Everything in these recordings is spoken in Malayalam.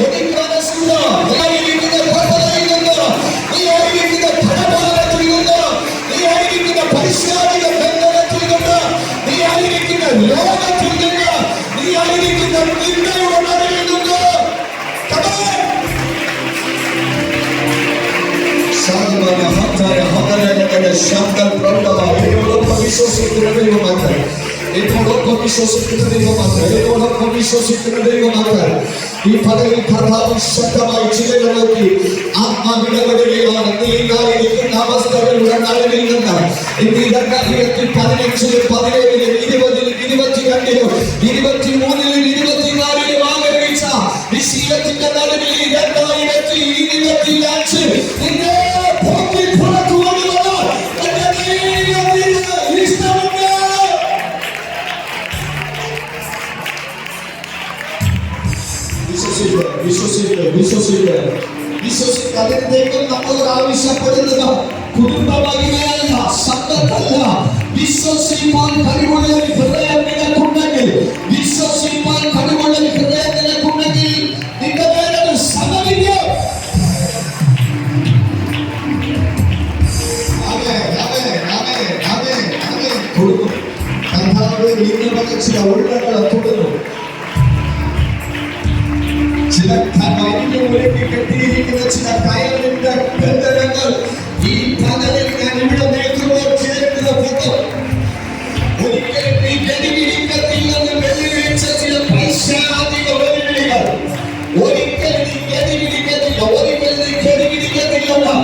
എനിക്ക് മനസ്സുണ്ടോ? നീ ആയിരിക്കുന്ന പദ്ധതിയിൽ നിന്ന്, നീ ആയിരിക്കുന്ന ധനഭാരത്തിൽ നിന്ന്, നീ ആയിരിക്കുന്ന പൈശാചിക ബന്ധനത്തിൽ നിന്ന്, നീ ആയിരിക്കുന്ന ലോകത്തിൽ നിന്ന്, നീ ആയിരിക്കുന്ന നിന്ദയുടെ നടുവിൽ നിന്ന് വിശ്വസിക്കുന്ന ദൈവമാക്കാൻ, എന്നോടൊപ്പം വിശ്വസിക്കുന്ന ദൈവമാക്കാൻ, എന്നോടൊപ്പം വിശ്വസിക്കുന്ന ദൈവമാക്കാൻ ഈ പദവി കർത്താവ് ശക്തമായി ചിലരെ നോക്കി ആത്മാവിടപെടുകയാണ്. നീ ഇരിക്കുന്ന അവസ്ഥകളുടെ നടുവിൽ നിന്ന് ഇന്ന് 2015, 17, 20, 22, 23, 24 ആഗ്രഹിച്ച വിശീലത്തിന്റെ നടുവിൽ 2025 നിന്നെ പൊക്കി പുറത്തുകൊണ്ടുവന്ന എന്റെ ദൈവത്തിന് ഇഷ്ടമുണ്ട്. വിശ്വസിക്കുക. അതിന് ദൈവം നമ്മളോട് ആവശ്യപ്പെടുന്നത് കുടുംബ മഹിമയല്ല, സമ്പത്തല്ല. വിശ്വസിപ്പാൻ കഴിവുള്ള ഹൃദയം നിനക്കുണ്ടെങ്കിൽ, വിശ്വസിപ്പാൻ കഴിവുള്ള ഹൃദയം നിനക്കുണ്ടെങ്കിൽ നിന്റെ പേരൊരു സമമില്ല. കർത്താവ് ഇന്ന് ചില ഉള്ളകളെ തുടരും. ചില മരുന്നുകളിലേക്ക് കെട്ടിയിരിക്കുന്ന ചില കയറിന്റെ ബന്ധനങ്ങൾ ഈ പകലിൽ ഞാൻ ഇവിടെ നേതൃത്വം ചേരുന്നത് ഒരിക്കലും നീ ഗതിവിധിക്കത്തില്ലെന്ന് വെല്ലുവിളിച്ച ചില പൈശാചിക വെല്ലുവിളികൾ ഒരിക്കലും നീ ഗതിവിധിക്കത്തില്ല, ഒരിക്കലും നീ ഗതിവിധിക്കത്തില്ലെന്ന്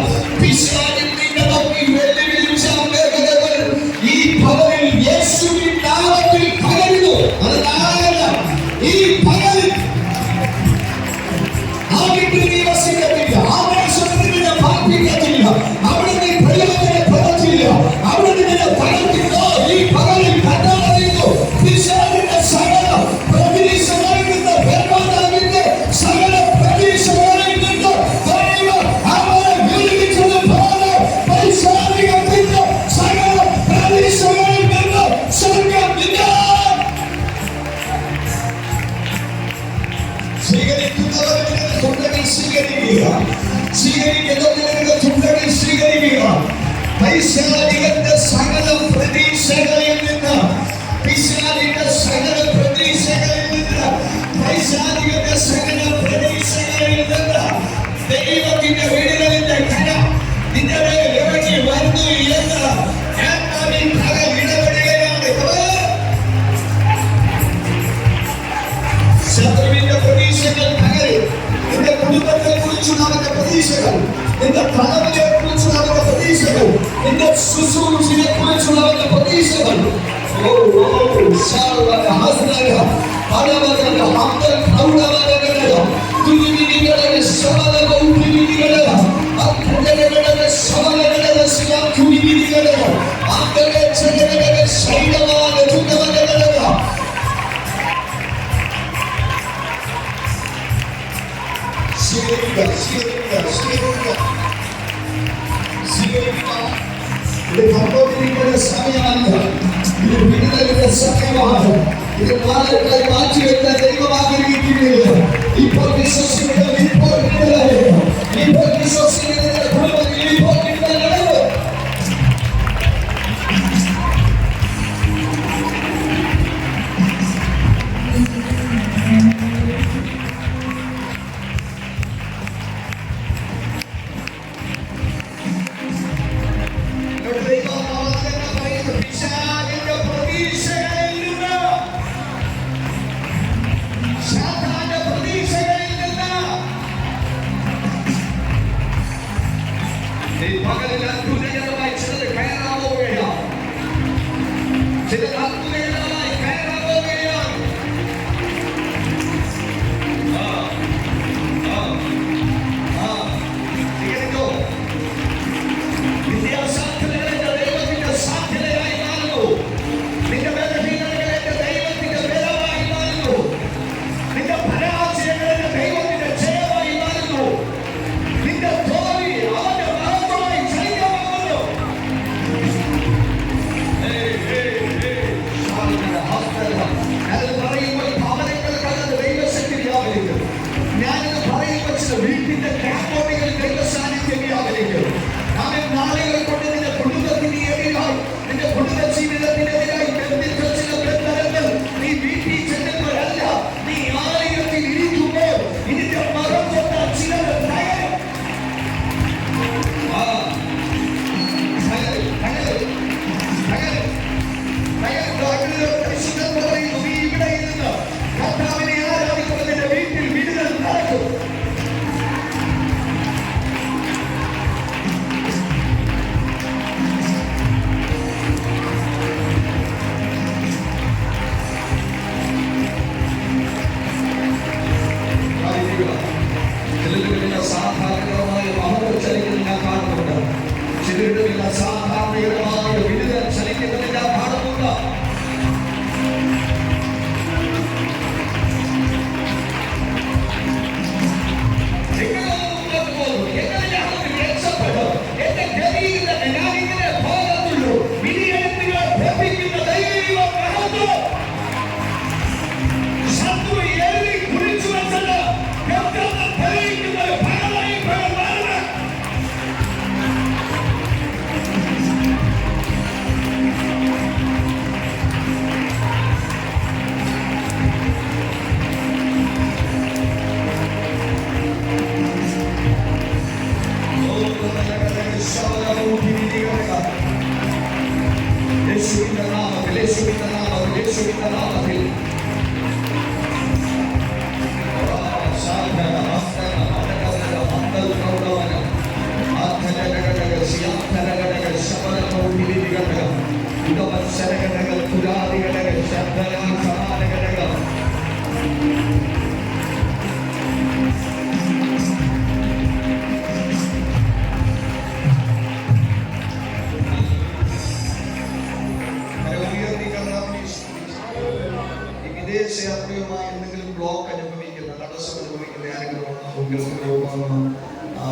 പിശാചിൻ നിന്നെ നോക്കി വെല്ലുവിളിച്ച മേഖലകൾ ഈ പകലിൽ യേശുവിൻ നാമത്തിൽ പകരുന്നു. അത് നാളല്ല, ഈ പകലിൽ അവിടെ നീ പ്രയോജന പദത്തില്ല, അവിടെ നിന്നെ പദത്തില്ല. ഈ പകലിൽ കണ്ടാറിയുന്നു പിശാചിന്റെ സകല പ്രതീക്ഷകളിൽ നിന്ന്, ബലവാനാവിന്റെ സകല പ്രതീക്ഷകളിൽ നിന്ന് ദൈവം അവരെ വിടുവിച്ചത് പോലെ പൈശാചികത്തിന്റെ സകല പ്രതീക്ഷകളിൽ നിന്ന് സ്വർഗ്ഗം നിന്നെ സ്വീകരിക്കുന്നവരുടെ സ്വീകരിക്കുക, സ്വീകരിക്കുന്നവരുടെ ചുണ്ടകൾ സ്വീകരിക്കുക. പൈശാചികന്റെ സകല പ്രതീക്ഷകളിൽ നിന്ന്, പിശാചിന്റെ സകല പ്രതീക്ഷകളിൽ നിന്ന്, പൈശാചികന്റെ സകല പ്രതീക്ഷകളിൽ നിന്ന് ദൈവത്തിന്റെ വിടുതലിന്റെ കരം നിന്റെ മേൽ ഇറങ്ങി വരുന്നു എന്ന് ഞാൻ പകൽ ഇടപെടുകയാണ്. ശത്രുവിന്റെ പ്രതീക്ഷകൾ പകൽ നിന്റെ കുടുംബത്തെ കുറിച്ചുള്ള അവന്റെ പ്രതീക്ഷകൾ, നിന്റെ തലവനെ കുറിച്ചുള്ള അവന്റെ പ്രതീക്ഷകൾ, നിന്റെ ശുശ്രൂഷയെ കുറിച്ചുള്ള അവന്റെ പ്രതീക്ഷകൾ ഇത് കർമ്മത്തിന്റെ സമയമല്ല, ഇത് വിടുതലിന്റെ സമയമാണ്. ഇത് മാനങ്ങളെ മാറ്റിവെക്കാൻ ദൈവം ആഗ്രഹിക്കുന്നില്ല. ഇപ്പോൾ വിശ്വസിക്കുന്നത്, ഇപ്പോൾ വിടുതലായിരുന്നു. ഇപ്പോൾ വിശ്വസിക്കുന്നതിന്റെ കുടുംബത്തിൽ ഇപ്പോൾ വിടുതലാണ്. പ്രതീക്ഷകളിൽ നിന്ന്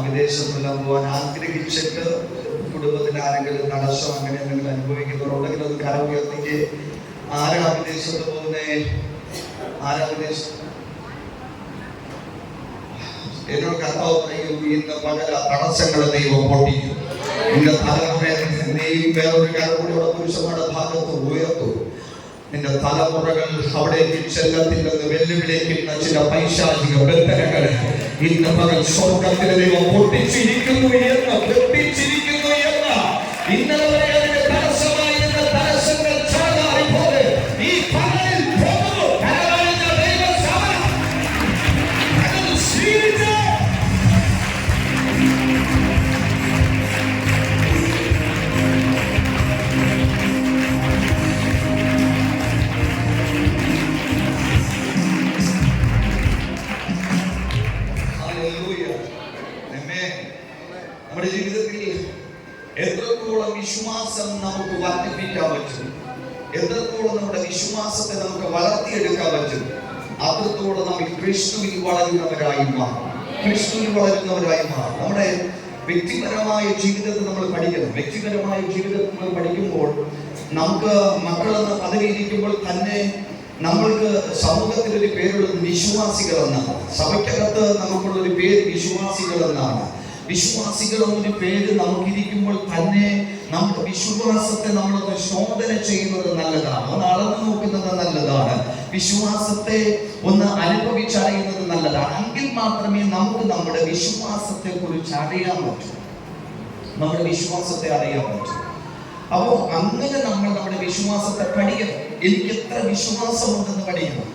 വിദേശത്തെല്ലാം പോകാൻ ആഗ്രഹിച്ചിട്ട് കുടുംബത്തിന് ആരെങ്കിലും തടസ്സം അങ്ങനെ എന്തെങ്കിലും അനുഭവിക്കുന്നവരുണ്ടെങ്കിൽ അത് കരം ഉയർത്തിക്ക്. ആരാ വിദേശത്ത് പോകുന്നേ? ആരാ വിദേശം? എന്നോട് കർത്താവ് പറയും, ഇന്ന് പകല തടസ്സങ്ങളെ ദൈവം പൊട്ടിക്കും. നിന്റെ തലമുറയെ നീയും വേറൊരു കാര്യം കൂടി അവിടെ പുരുഷന്മാരുടെ ഭാഗത്ത് ഉയർത്തും. നിന്റെ തലമുറകൾ അവിടേക്ക് ചെല്ലത്തില്ലെന്ന് വെല്ലുവിളിക്കുന്ന ചില പൈശാചിക ബന്ധനങ്ങൾ ഇന്ന് പകൽ സ്വർഗത്തിലെ ദൈവം പൊട്ടിച്ചിരിക്കുന്നു എന്ന് ഇന്നലെ വരെ അതിന്റെ തടസ്സമായിരുന്ന തടസ്സങ്ങൾ ചാടാറി പോലെ ഈ പകലിൽ പോകുന്നു. നമ്മുടെ ജീവിതത്തിൽ എത്രത്തോളം വിശ്വാസം നമുക്ക് വർദ്ധിപ്പിക്കാൻ പറ്റും, എത്രത്തോളം നമ്മുടെ വിശ്വാസത്തെ നമുക്ക് വളർത്തിയെടുക്കാൻ പറ്റും, അത്രത്തോളം നമ്മൾ ക്രിസ്തുവിൽ വളരുന്നവരായി മാറും. നമ്മുടെ വ്യക്തിപരമായ ജീവിതത്തിൽ നമ്മൾ പഠിക്കണം. വ്യക്തിപരമായ ജീവിതത്തിൽ നമ്മൾ പഠിക്കുമ്പോൾ നമുക്ക് മക്കളെന്ന് പദവിയിരിക്കുമ്പോൾ തന്നെ നമ്മൾക്ക് സമൂഹത്തിലൊരു പേരുള്ളത് വിശ്വാസികൾ എന്നാണ്. സഭയ്ക്കകത്ത് നമുക്കുള്ളൊരു പേര് വിശ്വാസികൾ എന്നാണ്. വിശ്വാസികൾ എന്നൊരു പേര് നമുക്കിരിക്കുമ്പോൾ തന്നെ നമ്മുടെ വിശ്വാസത്തെ നമ്മളൊന്ന് ശോധന ചെയ്യുന്നത് നല്ലതാണ്, ഒന്ന് അളന്നു നോക്കുന്നത് നല്ലതാണ്, വിശ്വാസത്തെ ഒന്ന് അനുഭവിച്ചറിയുന്നത് നല്ലതാണ്. എങ്കിൽ മാത്രമേ നമുക്ക് നമ്മുടെ വിശ്വാസത്തെ കുറിച്ച് അറിയാൻ പറ്റൂ, നമ്മുടെ വിശ്വാസത്തെ അറിയാൻ പറ്റും. അപ്പോൾ അങ്ങനെ നമ്മൾ നമ്മുടെ വിശ്വാസത്തെ പഠിക്കണം. എനിക്ക് എത്ര വിശ്വാസമുണ്ടെന്ന് പഠിക്കണം.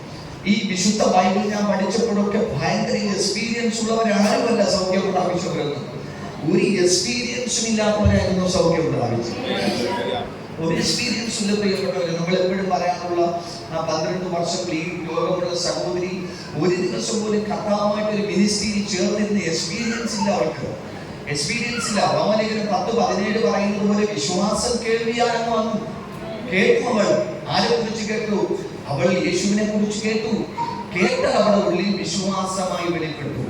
ഈ വിശുദ്ധ ബൈബിൾ ഞാൻ പഠിച്ചപ്പോഴൊക്കെ ഭയങ്കര എക്സ്പീരിയൻസ് ഉള്ളവരാരുമല്ല സൗഖ്യം പ്രാപിച്ചവരെന്ന്. ഒരു എക്സ്പീരിയൻസും ഇല്ലാത്തവരായിരുന്നു സൗഖ്യം പ്രാപിച്ചത്. ഒരു എക്സ്പീരിയൻസ് ഇല്ല പ്രിയപ്പെട്ടവരെ. നമ്മൾ എപ്പോഴും പറയാനുള്ള 12 വർഷം ഈ രോഗമുള്ള സഹോദരി ഒരു ദിവസം പോലും കർത്താവുമായിട്ടൊരു മിനിസ്ട്രിയിൽ ചേർന്നിരുന്ന എക്സ്പീരിയൻസ് ഇല്ല അവൾക്ക്. എക്സ്പീരിയൻസ് ഇല്ല. റോമലേഖനം 10:17 പറയുന്നത് പോലെ വിശ്വാസം കേൾവിയാണെന്ന് വന്നു. കേട്ടു. അവൾ ആരെ കുറിച്ച് കേട്ടു? അവൾ യേശുവിനെ കുറിച്ച് കേട്ടു. കേട്ട അവിടെ ഉള്ളിൽ വിശ്വാസമായി വെളിപ്പെട്ടു.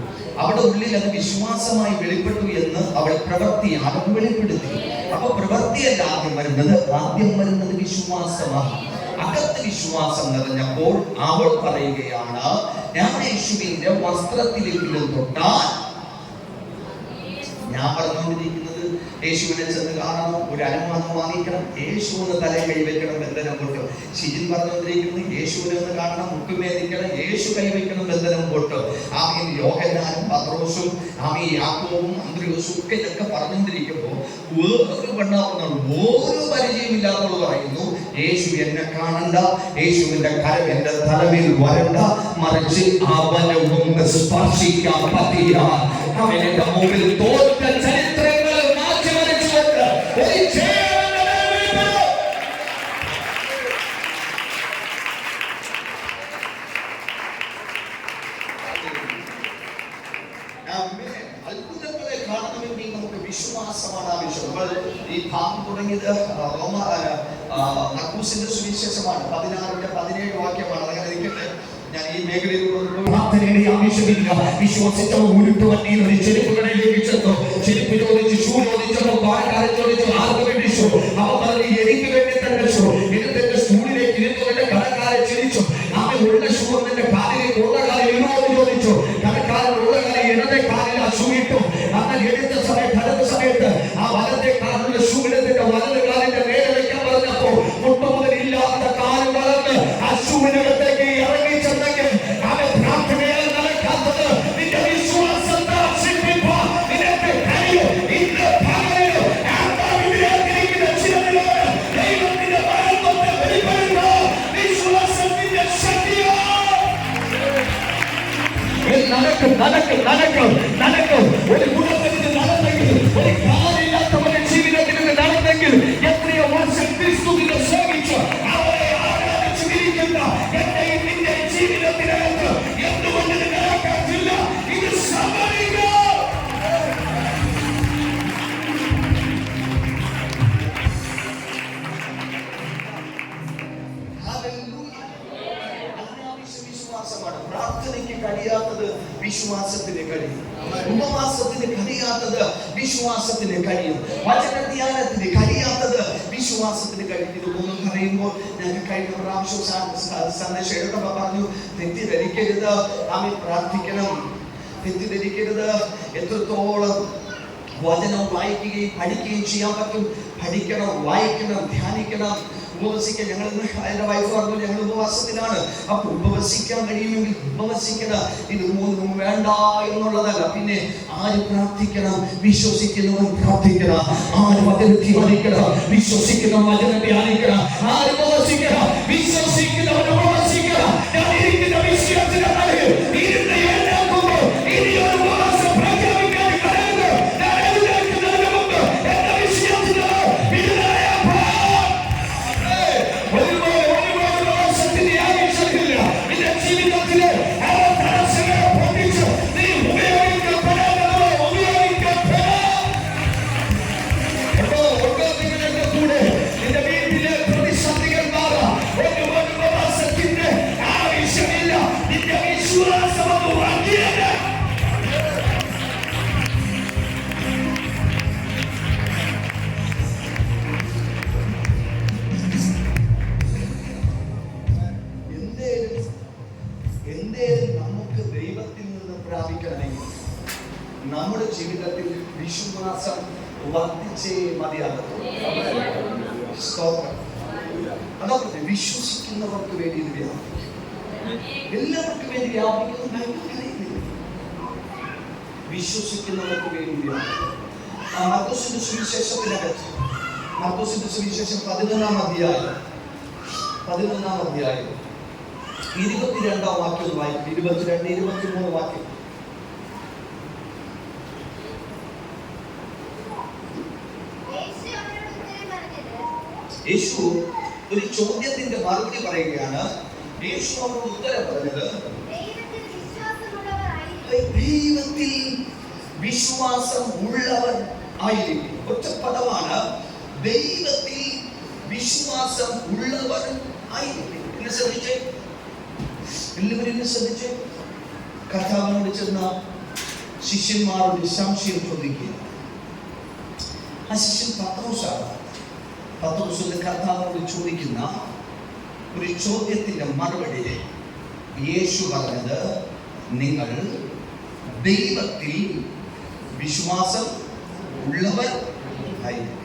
അവിടെ ഉള്ളിൽ അത് വിശ്വാസമായി വെളിപ്പെട്ടു എന്ന് അവൾ പ്രവൃത്തിയാലും വെളിപ്പെടുത്തി. അപ്പൊ പ്രവൃത്തിയല്ല ആദ്യം വരുന്നത് വിശ്വാസമാണ്. അകത്ത് വിശ്വാസം നിറഞ്ഞപ്പോൾ അവൾ പറയുകയാണ്, ഞാൻ യേശുവിന്റെ വസ്ത്രത്തിലെങ്കിലും തൊട്ടാൽ. ഞാൻ പറഞ്ഞുകൊണ്ടിരിക്കുന്നത് യേശുവിനെ ചെന്ന് കാണണം, ഒരു അനുമാനം വാങ്ങിക്കണം, യേശുവിന് തലയിൽ കൈവയ്ക്കണം, ബന്ധനം പൊട്ടും. ഷിജിൻ പറഞ്ഞുകൊണ്ടിരിക്കുന്നത് യേശുവിനെ ഒന്ന് കാണണം, മുട്ടുമേദിക്കണം, യേശു കൈവയ്ക്കണം, ബന്ധനം പൊട്ടും. ആമീൻ. യോഹന്നാനും പത്രോസും ആമീൻ യാക്കോബും അന്ത്രയോസും ഒക്കെ ഇതൊക്കെ പറഞ്ഞുകൊണ്ടിരിക്കുമ്പോൾ വേറൊരു പെണ്ണാവുന്നുള്ളൂ, ഓരോ പരിചയമില്ലാത്തവള് പറയുന്നു, യേശു എന്നെ കാണണ്ട, യേശുവിന്റെ കരം എന്റെ തലവിൽ വരണ്ട, മറിച്ച് അവനെ ഒന്ന് സ്പർശിക്കാൻ പറ്റില്ല. അവനെ മുമ്പിൽ തോറ്റ ചരിത്രങ്ങൾ മാറ്റി മറിച്ചുകൊണ്ട് ഒരു അത്ഭുതങ്ങളെ കാണണമെങ്കിൽ നമുക്ക് വിശ്വാസമാണ് ആവശ്യം. നമ്മൾ ഈ ഭാഗം തുടങ്ങിയത് മർക്കോസിന്റെ സുവിശേഷമാണ്. 16-17 വാക്യമാണ്. അങ്ങനെ ഇരിക്കട്ടെ, ഞാൻ ഈ മേഖലയിലൂടെ ആവശ്യമില്ല. വിശ്വസിച്ച ഉരുട്ടുവണ്ടിയിൽ ഒരു ചെരുപ്പ് കടയിലേക്ക് ചെന്നു. ചെരുപ്പ് ചോദിച്ചു, ഷൂ ചോദിച്ചപ്പോൾ പാലക്കാരൻ ചോദിച്ചു, ആർക്ക് വേണ്ടി ഷൂ? അവ പറഞ്ഞു, എനിക്ക് വേണ്ടി തന്നെ ഷൂ. എന്നിട്ട് ഷൂളിലേക്ക് ഇരുന്നുകൊണ്ട് കടക്കാരെ ചിരിച്ചു. നാം ഉള്ള ഷൂ എന്റെ കാലിലേക്ക് ഉള്ള കാലിൽ ഇടുമെന്ന് ചോദിച്ചു. കടക്കാരൻ ഉള്ള കാലിൽ ഇടത്തെ കാലിൽ ആ ഷൂ ഇട്ടു. എന്നാൽ എടുത്ത സമയത്ത് ആ വലത്തെ കാലിലുള്ള ഷൂ എടുത്തിട്ട് വലത് കാലിന്റെ നേരെ വെക്കാൻ പറഞ്ഞപ്പോ മുട്ടുമുതലില്ലാത്ത കാല് വളർന്ന് ആ ഷൂവിനകത്തേക്ക് ഇറങ്ങി ചെന്നെങ്കിൽ അവൻ പ്രാർത്ഥനയാൽ നടക്കാത്തത് നിന്റെ വിശ്വാസം നിനക്ക് കഴിയും. ഇന്ന് പകലിൽ ആത്മാവിനെതിരിക്കുന്ന ചിലതിനോട് ദൈവത്തിന്റെ മഹത്വത്തെ വെളിപ്പെടുന്ന വിശ്വാസത്തിന്റെ ശക്തിയോ നടക്കും. ഒരു കുടുംബത്തിന് നടന്നെങ്കിൽ, ഒരു കാലില്ലാത്തവന്റെ ജീവിതത്തിൽ നടന്നെങ്കിൽ, എത്രയോ വർഷം ക്രിസ്തുവിനെ സേവിച്ച് അവരെ ആരാധിച്ചിരിക്കുന്ന എന്റെയും നിന്റെ ജീവിതത്തിനകത്ത് എന്തുകൊണ്ട് നടക്കാത്തില്ല? ഇത് സംഭവിക്കും. വിശ്വാസമാണ്. പ്രാർത്ഥനയ്ക്ക് കഴിയാത്തത് വിശ്വാസത്തിന് കഴിയും. ഉപവാസത്തിന് കഴിയാത്തത് വിശ്വാസത്തിന് കഴിയും. വചനധ്യാനത്തിന് കഴിയാത്തത് വിശ്വാസത്തിന് കഴിയും. ഇത് മൂന്നും പറയുമ്പോൾ ഞങ്ങൾ കഴിഞ്ഞ പ്രാവശ്യം സന്ദേശം എഴുതുമ്പോൾ പറഞ്ഞു, തെറ്റിദ്ധരിക്കരുത്, ആമേൻ, പ്രാർത്ഥിക്കണം, തെറ്റിദ്ധരിക്കരുത്. എത്രത്തോളം വചനം വായിക്കുകയും പഠിക്കുകയും ചെയ്യാൻ പറ്റും. പഠിക്കണം, വായിക്കണം, ധ്യാനിക്കണം, ഉപവസിക്കാൻ. ഞങ്ങൾ എൻ്റെ വൈഫ് പറഞ്ഞു ഞങ്ങൾ ഉപവാസത്തിലാണ്. അപ്പൊ ഉപവസിക്കാൻ കഴിയുമെങ്കിൽ ഉപവസിക്കണം. ഇത് മൂന്നും വേണ്ട എന്നുള്ളതല്ല. പിന്നെ ആര് പ്രാർത്ഥിക്കണം? വിശ്വസിക്കുന്നവൻ പ്രാർത്ഥിക്കണം. ആര് വചനം ധ്യാനിക്കണം? വിശ്വസിക്കുന്ന വചനം ധ്യാനിക്കണം. ആര് ഉപവസിക്കണം? വിശ്വസിക്കുന്നവൻ ഉപവസിക്കണം. ഞാൻ ഇരിക്കുന്ന വിശ്വാസത്തിന് അറിയും. ഇരുന്ന് എഴുന്നേൽക്കുമ്പോൾ ഇനി ഒരു ഉപവാസം പ്രഖ്യാപിക്കാൻ കഴിയുന്നു. ഞാൻ എഴുന്നേൽക്കുന്നതിന് മുമ്പ് എന്റെ വിശ്വാസത്തിന് ജീവിതത്തിലെ തടസ്സങ്ങളെ പൊട്ടിച്ച് നീ ഉപയോഗിക്കപ്പെടുക കൂടെ നിന്റെ വീട്ടിലെ പ്രതിസന്ധികൾ മാറാം. ഒരു ഉപവാസത്തിന്റെ ആവശ്യമില്ല. നിന്റെ വിശ്വാസം ഒന്ന് വാങ്ങിയത്. നമുക്ക് ദൈവത്തിൽ നിന്ന് പ്രാപിക്കണമെങ്കിൽ നമ്മുടെ ജീവിതത്തിൽ വിശ്വാസം വർദ്ധിച്ചേ മതിയാകത്തുള്ളൂ. അതൊക്കെ വിശ്വസിക്കുന്നവർക്ക് വേണ്ടി ഇത് വ്യാപിക്കും. എല്ലാവർക്കും വേണ്ടി വ്യാപിക്കുന്ന വിശ്വസിക്കുന്നവർക്ക് വേണ്ടി വ്യാപിക്കും. മർക്കോസിന്റെ സുവിശേഷത്തിനകത്ത് മർക്കോസിന്റെ സുവിശേഷം 11-ാം അധ്യായം 22-ാം വാക്യം വായിക്കും. 22, 23 വാക്യം. യേശു ഒരു ചോദ്യത്തിന്റെ മറുപടി പറയുകയാണ്. യേശു അവരോട് ഉത്തരം പറഞ്ഞത്, ദൈവത്തിൽ വിശ്വാസം ഉള്ളവർ ആയിരിക്കും. ഒറ്റ പദമാണ്, ദൈവത്തിൽ വിശ്വാസം ഉള്ളവർ ആയിരിക്കും. എന്നെ ശ്രദ്ധിച്ചേ, എല്ലാവരും എന്നെ ശ്രദ്ധിച്ചേ. കർത്താവിനോട് ചെന്ന ശിഷ്യന്മാരോട് സംശയം ചോദിക്കുക. ആ ശിഷ്യൻ പത്രോസാണ്. പത്രോസിന്റെ കർത്താവിനോട് ചോദിക്കുന്ന ഒരു ചോദ്യത്തിന്റെ മറുപടി യേശു പറഞ്ഞത്, നിങ്ങൾ ദൈവത്തിൽ വിശ്വാസം ഉള്ളവർ ആയിരിക്കും.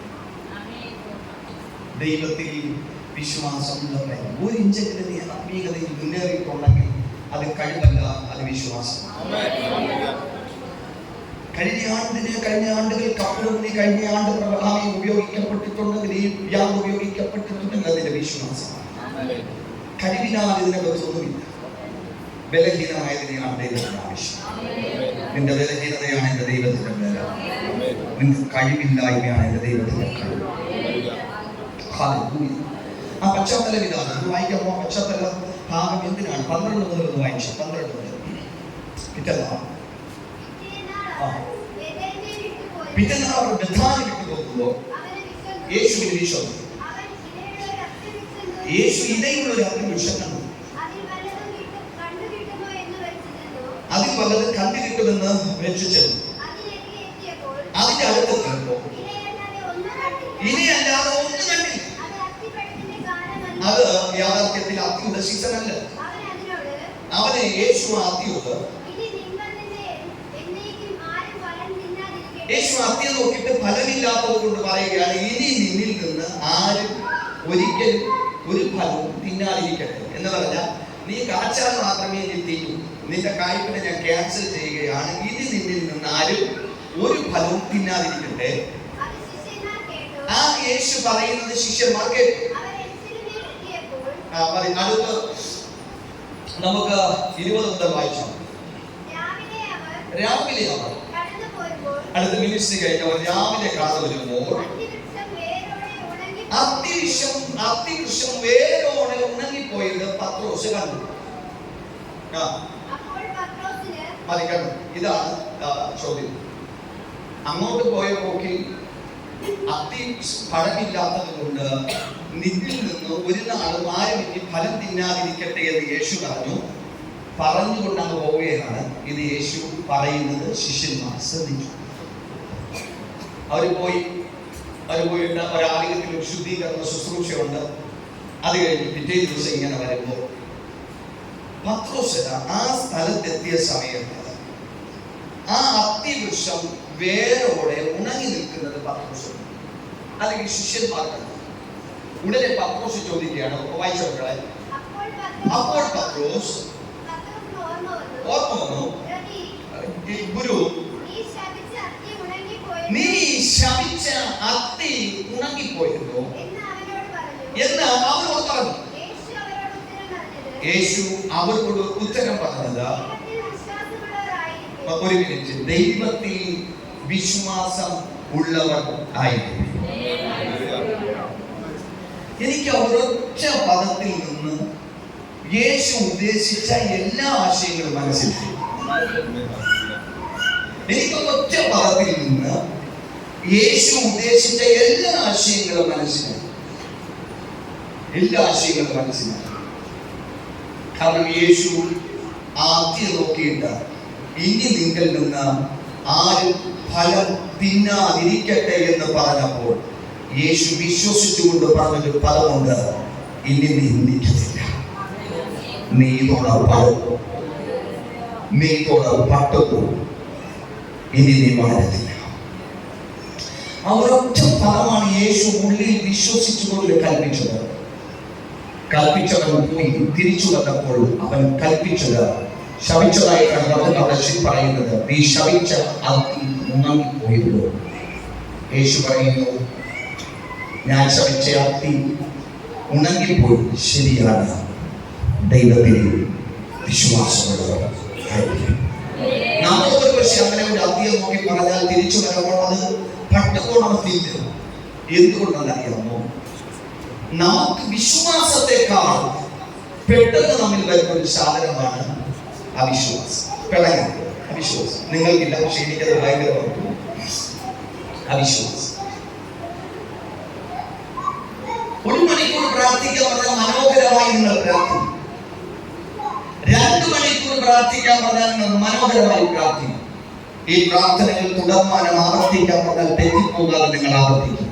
ദൈവത്തിൽ വിശ്വാസമുള്ളവരെ ഒരു ഇഞ്ചെങ്കിലും നീ ആത്മീയതയിൽ മുന്നേറിയിട്ടുണ്ടെങ്കിൽ അത് കഴിവല്ല, അത് വിശ്വാസം. കഴിഞ്ഞ ആണ്ടുകൾക്കപ്പുറം നീ കഴിഞ്ഞ ആണ്ട് പ്രഭാവി ഉപയോഗിക്കപ്പെട്ടിട്ടുണ്ടെങ്കിൽ ഈ വ്യാപം ഉപയോഗിക്കപ്പെട്ടിട്ടുണ്ടെങ്കിൽ അതിന്റെ വിശ്വാസം. കഴിവിനാൽ ഇതിനകത്തൊന്നുമില്ല. ബലഹീനമായതിനെയാണ് ദൈവത്തിന്റെ ആവശ്യം. നിന്റെ ബലഹീനതയാണ് എന്റെ ദൈവത്തിന്റെ ബലം. നിന്റെ കഴിവില്ലായ്മയാണ് എന്റെ ദൈവത്തിന്റെ കഴിവ്. ആ പശ്ചാത്തലം ഇതാണ്. അത് വായിക്കാമോ? പശ്ചാത്തല ഭാഗം എന്തിനാണ്? 12 മുതൽ ഒന്ന് വായിച്ചു. 12 മുതൽ പിറ്റേന്നാൾ അവർ ബഥാനി വിട്ടു പോകുമ്പോൾ യേശുവിന് വിശ്വാസം. യേശു ഇടയുള്ള ഒരു അഭിവൃക്ഷം കണ്ടു. അതിൽ വല്ലത് കണ്ടുകിട്ടുമെന്ന് വെച്ചു ചെന്നു. അതിന്റെ അടുത്തെത്തിയപ്പോൾ ഇനിയല്ലാതെ ഒന്നും കണ്ടില്ല. അത് യാഥാർത്ഥ്യത്തിൽ അത്തിയുടെ സീസൺ അല്ല. അവനെ യേശു അത്തിയോട് യേശു അത്തിയെ നോക്കിയിട്ട് ഫലമില്ലാത്തത് കൊണ്ട് പറയുകയാണ്, ഇനി നിന്നിൽ നിന്ന് ആരും ഒരിക്കലും ഒരു ഫലവും തിന്നാതിരിക്കട്ടെ. എന്ന് പറഞ്ഞാൽ നീ കാച്ചാൽ മാത്രമേ നീ തിന്നു. നിന്റെ കായ്പിനെ ഞാൻ ക്യാൻസൽ ചെയ്യുകയാണ്. ഇനി നിന്നിൽ നിന്ന് ആരും ഒരു ഫലവും തിന്നാതിരിക്കട്ടെ. ആ യേശു പറയുന്നത് ശിഷ്യന്മാർ കേട്ടു. അടുത്ത് നമുക്ക് 20 മുതൽ വായിച്ചു. രാവിലെ അവർ അടുത്ത മിനിസ്ട്രി കഴിഞ്ഞവർ രാവിലെ കടന്നു വരുമ്പോൾ അത്തിവൃക്ഷം വേരോടെ ഉണങ്ങിപ്പോയത് പത്രോസ് കണ്ടു. മതി കണ്ടു. ഇതാണ് ചോദ്യം. അങ്ങോട്ട് പോയ പോക്കിൽ അത്തി ഫലമില്ലാത്തത് കൊണ്ട് നിന്നിൽ നിന്ന് ഒരു നാളും ആരും ഇനി ഫലം തിന്നാതിരിക്കട്ടെ എന്ന് യേശു പറഞ്ഞു. പറഞ്ഞുകൊണ്ട് അങ്ങ് പോവുകയാണ്. ഇത് യേശു പറയുന്നത് ശിഷ്യന്മാർ ശ്രദ്ധിച്ചു. അവർ പോയിട്ട് ഒരാലയത്തിൽ ഒരു ശുദ്ധീകരണ ശുശ്രൂഷയുണ്ട്. അത് കഴിഞ്ഞ് പിറ്റേ ദിവസം ഇങ്ങനെ വരുമ്പോൾ പത്രോസ് ആ സ്ഥലത്തെത്തിയ സമയത്ത് ആ അത്തിവൃക്ഷം വേരോടെ ഉണങ്ങി നിൽക്കുന്നത് പത്രോസ് അല്ലെങ്കിൽ ശിഷ്യന്മാർക്ക്. ഉടനെ പത്രോസ് ചോദിക്കുകയാണ്, വായിച്ചവர்களെ, അപ്പോൾ പത്രോസ് ഓർമ്മ വന്നു, ഗുരു, നീ ശപിച്ച അത്തി ഉണങ്ങിപ്പോയിരുന്നു എന്ന് അവരോട് പറഞ്ഞു. യേശു അവരോട് ഉത്തരം പറഞ്ഞത്, ഒരു മിനിറ്റ്, ദൈവത്തിൽ വിശ്വാസം ഉള്ളവർ ആയിരിക്കും. എനിക്ക് ഒരൊറ്റ പദത്തിൽ നിന്ന് യേശു ഉദ്ദേശിച്ച എല്ലാ ആശയങ്ങളും മനസ്സിലായി. എനിക്ക് ഒറ്റ പദത്തിൽ നിന്ന് യേശു ഉദ്ദേശിച്ച എല്ലാ ആശയങ്ങളും മനസ്സിലായി. കാരണം യേശു ആദ്യം നോക്കിയിട്ട് ഇനി നിങ്ങൾ നിന്ന് ആരും ഫലം തിന്നാതിരിക്കട്ടെ എന്ന് പറഞ്ഞപ്പോൾ യേശു വിശ്വസിച്ചുകൊണ്ട് പറഞ്ഞൊരു പദമുണ്ട്, ഇനി നീ നിൽക്കത്തില്ല, നീ പട്ടുന്നു, ഇനി നീ വളരത്തില്ല. ആ ഒരൊറ്റ പദമാണ് യേശു ഉള്ളിൽ വിശ്വസിച്ചുകൊണ്ട് കൽപ്പിച്ചവൻ പോയി തിരിച്ചു വന്നപ്പോൾ അവൻ കൽപ്പിച്ചത് ശപിച്ചതായിട്ടാണ് അവിടെ പറയുന്നത്. നീ ശപിച്ച അത്തി ഉണങ്ങിപ്പോയല്ലോ. യേശു പറയുന്നു, ഞാൻ ശപിച്ച അത്തി ഉണങ്ങിപ്പോയി. ശരിയാണ്, ദൈവത്തിൽ വിശ്വാസമുള്ളവർ ആയിരിക്കും. നമുക്ക് പക്ഷെ അങ്ങനെ ഒരു അത്തിയെ നോക്കി പറഞ്ഞാൽ തിരിച്ചു വരുമ്പോൾ അത് പട്ടുകോണത്തില്ല. എന്തുകൊണ്ടെന്നറിയാമോ? നമുക്ക് വിശ്വാസത്തെക്കാൾ പെട്ടെന്ന് നമ്മിൽ വരുന്ന ഒരു സാധനമാണ് അവിശ്വാസം. അവിശ്വാസം നിങ്ങൾക്കില്ല, പക്ഷെ എനിക്കത് ഭയങ്കരമാണ്. അവിശ്വാസം. 1 മണിക്കൂർ പ്രാർത്ഥിക്കാൻ പറഞ്ഞാൽ മനോഹരമായി നിങ്ങൾ പ്രാർത്ഥിക്കും. 2 മണിക്കൂർ പ്രാർത്ഥിക്കാൻ പറഞ്ഞാൽ മനോഹരമായി പ്രാർത്ഥിക്കും. ഈ പ്രാർത്ഥനകൾ തുടർമാനം ആവർത്തിക്കാൻ പറഞ്ഞാൽ തെറ്റിപ്പോകാതെ നിങ്ങൾ ആവർത്തിക്കും.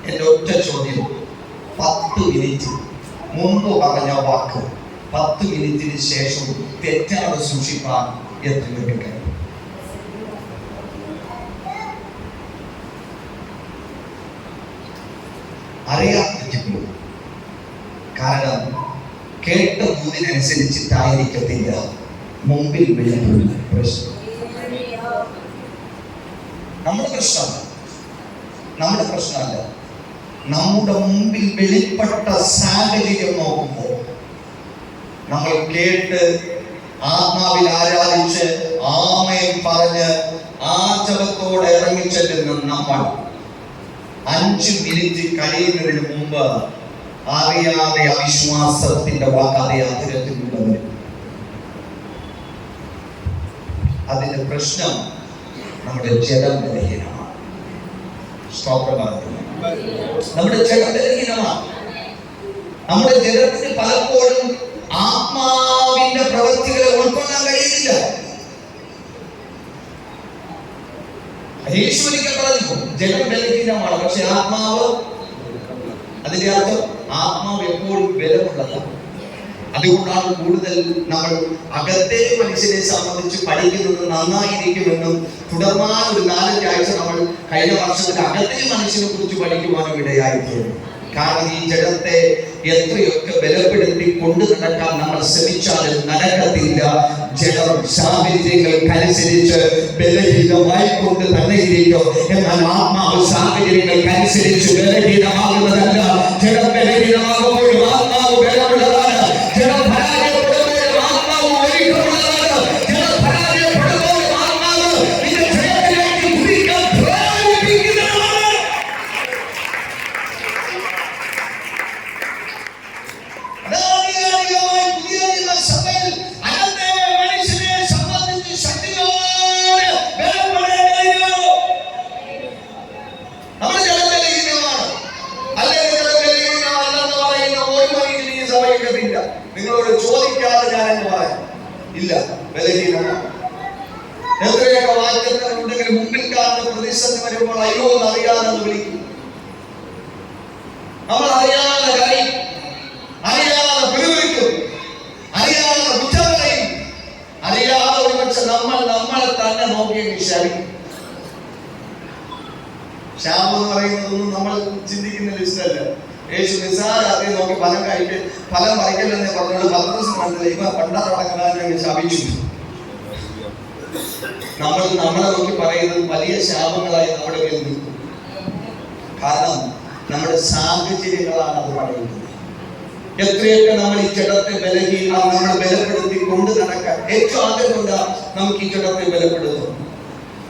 എന്റെ ഒറ്റ ചോദ്യം, 10 മിനിറ്റ് മുമ്പ് പറഞ്ഞ വാക്ക് 10 മിനിറ്റിന് ശേഷം തെറ്റാതെ സൂക്ഷിപ്പാൻ എത്ര പേർക്ക് കഴിയും? അറിയാൻ പറ്റുള്ളൂ. കാരണം കേട്ട മൂന്നിനനുസരിച്ചിട്ടായിരിക്കത്തില്ല മുമ്പിൽ വെളിപ്പെടുന്ന പ്രശ്നം. നമ്മുടെ പ്രശ്നമല്ല. നമ്മുടെ മുമ്പിൽ വെളിപ്പെട്ട സാഹചര്യം നോക്കുമ്പോൾ നമ്മൾ കേട്ട് ആത്മാവിൽ ആരാധിച്ച് ആമേൻ പറഞ്ഞ് ആർജവത്തോടെ ഇറങ്ങിച്ചെല്ലുന്ന നമ്മൾ 5 മിനിറ്റ് കഴിയുന്നതിന് മുമ്പ് അറിയാതെ അവിശ്വാസത്തിന്റെ വാക്കാതെ അതിരത്തിലുള്ളവർ. അതിന്റെ പ്രശ്നം നമ്മുടെ ജഡം ബലഹീനമാണ്. നമ്മുടെ ജഡം ബലഹീനമാണ്. നമ്മുടെ ജഡത്തിന് പലപ്പോഴും ആത്മാവിന്റെ പ്രവൃത്തികളെ ഉൾക്കൊള്ളാൻ കഴിയുന്നില്ല. യേശു ഒരിക്കൽ പറഞ്ഞു, ജഡം ബലഹീനമാണ്, പക്ഷെ ആത്മാവ്, അതിന്റെ അർത്ഥം ആത്മാവ് എപ്പോഴും ബലമുള്ളതാണ്. അതുകൊണ്ടാണ് കൂടുതൽ നമ്മൾ അകത്തെ മനുഷ്യനെ സംബന്ധിച്ച് പഠിക്കുന്നത് നന്നായിരിക്കുമെന്നും തുടർന്നാൽ ഒരു 4-5 ആഴ്ച നമ്മൾ കഴിഞ്ഞ വർഷത്തിൽ അകത്തെ മനുഷ്യനെ കുറിച്ച് പഠിക്കുവാനും ഇടയായിത്തീരും. കാരണം ഈ ജഡത്തെ എത്രയൊക്കെ ബലപ്പെടുത്തി കൊണ്ടു നടക്കാൻ നമ്മൾ ശ്രമിച്ചാലും നടക്കത്തില്ല. ജഡം സാഹചര്യങ്ങൾക്കനുസരിച്ച് ബലഹീനമായിക്കൊണ്ട് തന്നെ ഇരിക്കും. എന്നാൽ ആത്മാവ് സാഹചര്യങ്ങൾക്കനുസരിച്ച് ബലഹീനമാകുന്നതല്ല. ജഡം ബലഹീനമാകുമ്പോഴും ആത്മാവ് ബലമുള്ളതാണ്. ജഡം പരാജയപ്പെടുമ്പോഴും ആത്മാവ് ഒരുക്കമുള്ളതാണ്. ജഡം പരാജയപ്പെടുമ്പോഴും ആത്മാവ് നിന്റെ ജയത്തിലേക്ക് കുതിക്കാൻ പ്രേരിപ്പിക്കുന്നതാണ്. എത്രയൊക്കെ വാക്യങ്ങളുണ്ടെങ്കിൽ മുമ്പിൽ കാണുന്ന പ്രതിസന്ധി വരുമ്പോൾ അയ്യോ എന്ന് അറിയാതെ വിളിക്കും. നമ്മൾ അറിയാതെ കരയും, അറിയാതെ പിടിവിളിക്കും, അറിയാതെ കുറ്റം പറയും, അറിയാതെ ഒരുപക്ഷെ നമ്മളെ തന്നെ നോക്കി ശരിക്കും. ശാപം എന്ന് പറയുന്നതൊന്നും നമ്മൾ ചിന്തിക്കുന്ന ലിസ്റ്റല്ല. യേശു നിസ്സാരത്തെ നോക്കി ഫലം പറിക്കല്ലെന്ന് പറഞ്ഞുകൊണ്ട് 10 ദിവസം കണ്ടില്ല. ഇവ പണ്ടാറടക്കാതെ ശാപിച്ചു. നമ്മളെ നോക്കി പറയുന്നത് വലിയ ശാപങ്ങളായി നമ്മുടെ മേൽ നിൽക്കും. കാരണം നമ്മുടെ സാഹചര്യങ്ങളാണ് അത് പറയുന്നത്. എത്രയൊക്കെ നമ്മൾ ഈ ജഡത്തെ നമ്മൾ ബലപ്പെടുത്തി കൊണ്ട് നടക്കാൻ ഏറ്റവും ആഗ്രഹമുണ്ട്. നമുക്ക് ഈ ജഡത്തെ ബലപ്പെടുത്തും.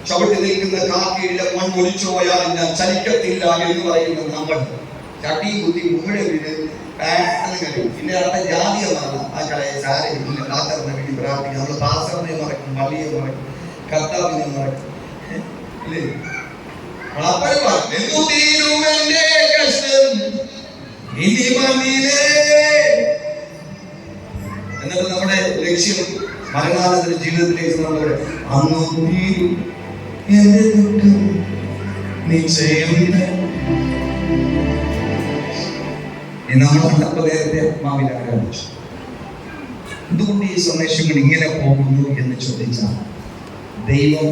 ചവിട്ടി നിൽക്കുന്ന കാക്കയുടെ മണ്ണൊലിച്ചു പോയാൽ ഞാൻ ചലിക്കത്തില്ല എന്ന് പറയുന്നത് നമ്മൾ ചട്ടി കുത്തി മുഴുവൻ വീട് കഴിയും. പിന്നെ അവിടെ ജാതിയെ മറന്ന ആ കടയെ സാരമില്ല, കാത്തറിനെ വേണ്ടി പ്രാർത്ഥിക്കും. നമ്മൾ പാസറിനെ മറക്കും, പള്ളിയെ മറക്കും, കർത്താവിനെ മറക്കും. അല്ലേ? എന്നിട്ട് നമ്മുടെ ലക്ഷ്യം മരണാനന്തര ജീവിതത്തിലേക്ക് നമ്മൾ ആരംഭിച്ചു. എന്തുകൊണ്ട് ഈ സന്ദേശങ്ങൾ ഇങ്ങനെ പോകുന്നു എന്ന് ചോദിച്ചാൽ, ദൈവം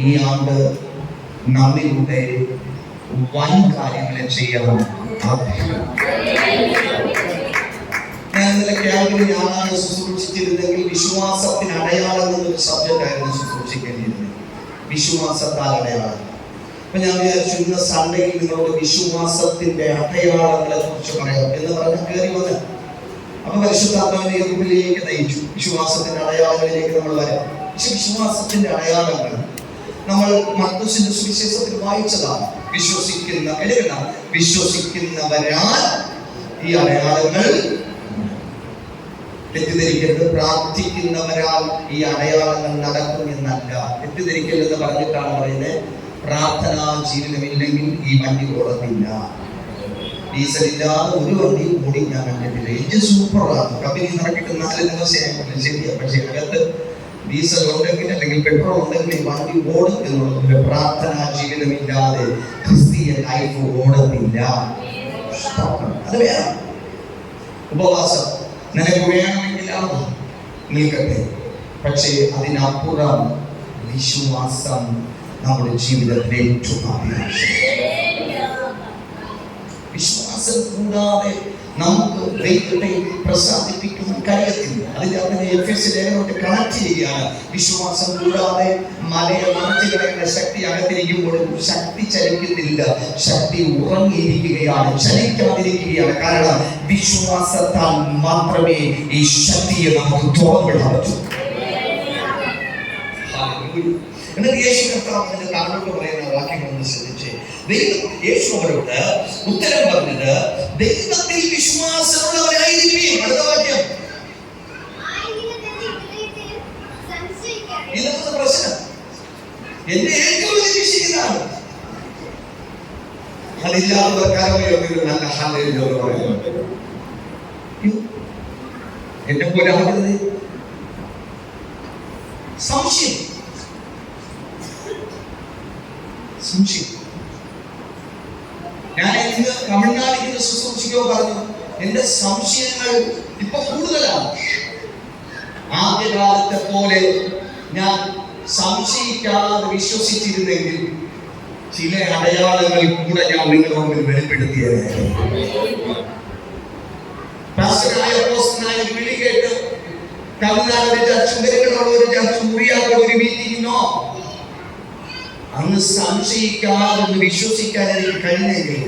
ഈ ആണ്ട് നമ്മിലൂടെ വൻ കാര്യങ്ങളെ ചെയ്യാൻ ഞാൻ ഇന്നലെ ക്യാമ്പിൽ ഞാനാണ് ശുശ്രൂഷിച്ചിരുന്നെങ്കിൽ വിശ്വാസത്തിന് അടയാളം എന്നൊരു സബ്ജക്റ്റ് ആയിരുന്നു ശുശ്രൂഷിക്കേണ്ടിയിരുന്നത്. വിശ്വാസത്താൽ അടയാളം. അപ്പൊ ഞാൻ വിചാരിച്ചു ഇന്ന് സൺഡേയിൽ നിങ്ങളോട് വിശ്വാസത്തിന്റെ അടയാളങ്ങളെ കുറിച്ച് പറയാം എന്ന് പറഞ്ഞ് കയറി വന്ന് അപ്പൊ പരിശുദ്ധാത്മാവിനെ യേശുവിലേക്ക് നയിച്ചു. വിശ്വാസത്തിന്റെ അടയാളങ്ങളിലേക്ക് നമ്മൾ വരാം. പക്ഷെ വിശ്വാസത്തിന്റെ അടയാളങ്ങൾ നമ്മൾ മർക്കോസിന്റെ സുവിശേഷത്തിൽ വായിച്ചതാണ്. വിശ്വസിക്കുന്നവരാൽ ഈ അടയാളങ്ങൾ തെറ്റിദ്ധരിക്കരുത്. പ്രാർത്ഥിക്കുന്നവരാൽ ഈ അടയാളങ്ങൾ നടക്കും എന്നല്ല. തെറ്റിദ്ധരിക്കരുത് പറഞ്ഞിട്ടാണ് പറയുന്നത്. പ്രാർത്ഥനാ ജീവിതമില്ലെങ്കിൽ ഈ വണ്ടി ഓടത്തില്ല. ഡീസലില്ലാതെ ഒരു വണ്ടി ഓടി ഞാൻ കണ്ടിട്ടില്ല. എഞ്ചിൻ സൂപ്പറാണ്, കമ്പനി നടക്കിട്ട് 4 ദിവസം ശരിയാ. പക്ഷെ അകത്ത് ഡീസൽ ഉണ്ടെങ്കിൽ അല്ലെങ്കിൽ പെട്രോൾ ഉണ്ടെങ്കിൽ ഈ വണ്ടി ഓടും എന്നുള്ളത്. പ്രാർത്ഥനാ ജീവിതമില്ലാതെ ക്രിസ്തീയ ലൈഫ് ഓടത്തില്ല. അത് വേണം. ഉപവാസം നിനക്ക് വേണമെങ്കിൽ നിൽക്കട്ടെ, പക്ഷേ അതിനപ്പുറം വിശ്വാസം നമ്മുടെ ജീവിതത്തിലെ ഏറ്റവും അത്യാവശ്യം. വിശ്വാസം കൂടാതെ നമുക്ക് ദൈവത്തെ പ്രസാദിപ്പിക്കാൻ കഴിയത്തില്ല. അതിന്റെ എഫെസ്യ ലേഖനത്തെ കണക്ട് ചെയ്യുകയാണ്. വിശ്വാസം കൂടാതെ മലയെ മറിച്ചു കളയുന്ന ശക്തി അകത്തിരിക്കുമ്പോഴും ശക്തി ചലിക്കുന്നില്ല. ശക്തി ഉറങ്ങിയിരിക്കുകയാണ്, ചലിക്കാതിരിക്കുകയാണ്. കാരണം വിശ്വാസത്താൽ മാത്രമേ ഈ ശക്തിയെ നമുക്ക് തുറന്നിടാൻ പറ്റൂ. എന്നിട്ട് യേശു കർത്താവിന്റെ താഴോട്ട് പറയുന്ന വാക്യങ്ങളൊന്ന് ശ്രദ്ധിച്ച്, യേശു അവരോട് ഉത്തരം പറഞ്ഞത്, ദൈവത്തിൽ വിശ്വാസമുള്ളവരായിരിക്കും. അടുത്ത വാക്യം, ഇതൊക്കെ പ്രശ്നം എന്റെ ഏറ്റവും വലിയ വിഷയമാണ്. അതില്ലാത്തവർക്കാരോ നല്ല ഹാലയിലോ പറയുന്നു. എന്റെ പോലെ സംശയം. ഞാൻ ഇന്ന് തമിഴ്നാട്ടിൽ ശുശ്രൂഷിക്കോ പറഞ്ഞു, എന്റെ സംശയങ്ങൾ ഇപ്പൊ കൂടുതലാണ്. ആദ്യകാലത്തെ പോലെ ഞാൻ സംശയിക്കാതെ വിശ്വസിച്ചിരുന്നെങ്കിൽ ചില അടയാളങ്ങൾ കൂടെ ഞാൻ നിങ്ങളോട് വെളിപ്പെടുത്തിയത്. വിളി കേട്ട് തമിഴ്നാട് ചുമരുകളോട് ചർച്ച മുറിയാത്ത ഒരു മീറ്റിംഗിനോ അന്ന് സംശയിക്കാതെ വിശ്വസിക്കാൻ എനിക്ക് കഴിഞ്ഞെങ്കിൽ